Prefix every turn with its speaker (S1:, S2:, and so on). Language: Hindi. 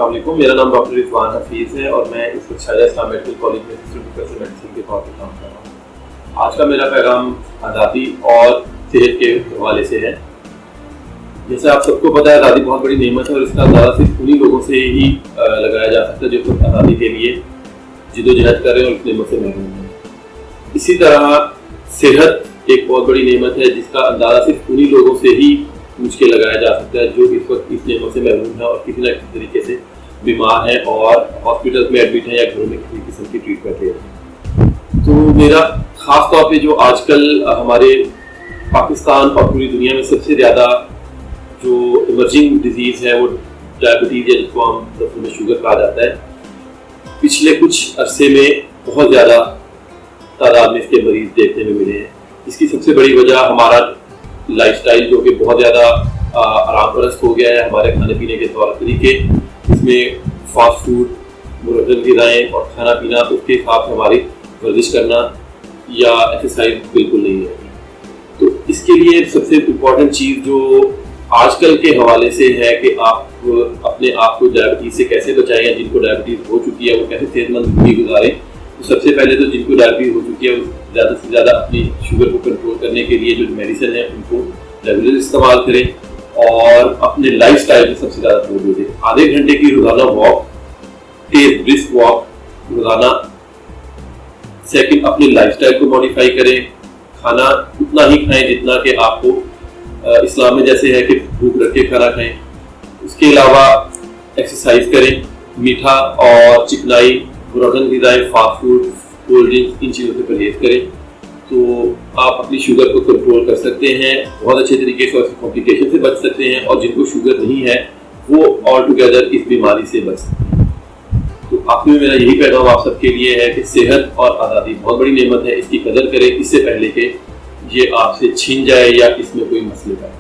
S1: अस्सलाम वालेकुम। मेरा नाम डॉक्टर रिजवान हफीज़ है और मैं इस वक्त शाहिद इस्लाम मेडिकल कॉलेज में असिस्टेंट प्रोफेसर मेडिसिन के तौर पर काम कर रहा हूँ। आज का मेरा पैगाम आज़ादी और सेहत के हवाले से है। जैसे आप सबको पता है, आज़ादी बहुत बड़ी नेमत है और इसका अंदाज़ा सिर्फ उन्हीं लोगों से ही लगाया जा सकता है जो खुद आज़ादी के लिए जिदोजहद कर रहे हैं और इस नेमत से महरूम हैं। इसी तरह सेहत एक बहुत बड़ी नेमत है जिसका अंदाज़ा सिर्फ उन्हीं लोगों से ही मुझके लगाया जा सकता है जो इस वक्त इस नेमत से महरूम है और किसी न किसी तरीके से बीमार है और हॉस्पिटल में एडमिट है या घरों में किसी किस्म की ट्रीटमेंट ले रहे हैं। तो मेरा ख़ास तौर पे जो आजकल हमारे पाकिस्तान और पूरी दुनिया में सबसे ज़्यादा जो इमर्जिंग डिजीज़ है वो डायबिटीज़ है, जिसको हम दफ्तर में शुगर कहा जाता है। पिछले कुछ अरसे में बहुत ज़्यादा तादाद में इसके मरीज़ देखने में मिले हैं। इसकी सबसे बड़ी वजह हमारा लाइफस्टाइल जो कि बहुत ज़्यादा आराम परस्त हो गया है। हमारे खाने पीने के तौर तरीके, इसमें फास्ट फूड, मुरगल ग़िज़ाएँ और खाना पीना, उसके हिसाब से हमारी वर्जिश करना या एक्सरसाइज बिल्कुल नहीं है। तो इसके लिए सबसे इम्पोर्टेंट चीज़ जो आजकल के हवाले से है कि आप अपने आप को डायबिटीज़ से कैसे बचाएं या जिनको डायबिटीज़ हो चुकी है वो कैसे सेहतमंद ज़िंदगी गुजारें। तो सबसे पहले तो जिनको डायबिटीज़ हो चुकी है वो ज़्यादा से ज़्यादा अपनी शुगर को कंट्रोल करने के लिए जो मेडिसिन है उनको रेगुलर इस्तेमाल करें और अपने लाइफस्टाइल में सबसे ज़्यादा तवज्जो दें। आधे घंटे की रोज़ाना वॉक, तेज ब्रिस्क वॉक रोज़ाना। सेकंड, अपने लाइफस्टाइल को मॉडिफाई करें। खाना उतना ही खाएं जितना कि आपको इस्लाम में जैसे है कि भूख रख के खाना खाएं। उसके अलावा एक्सरसाइज करें। मीठा और चिकनाई, मुरगल ग़िज़ाएँ, फास्ट फूड, कोल्ड ड्रिंक्स, इन चीज़ों से परहेज़ करें तो आप अपनी शुगर को कंट्रोल कर सकते हैं बहुत अच्छे तरीके से और कॉम्प्लिकेशन से बच सकते हैं। और जिनको शुगर नहीं है वो ऑल टुगेदर इस बीमारी से बच सकते हैं। तो आखिर में मेरा यही पैगाम आप सबके लिए है कि सेहत और आज़ादी बहुत बड़ी नेमत है, इसकी कदर करें इससे पहले कि ये आपसे छीन जाए या इसमें कोई मसले आए।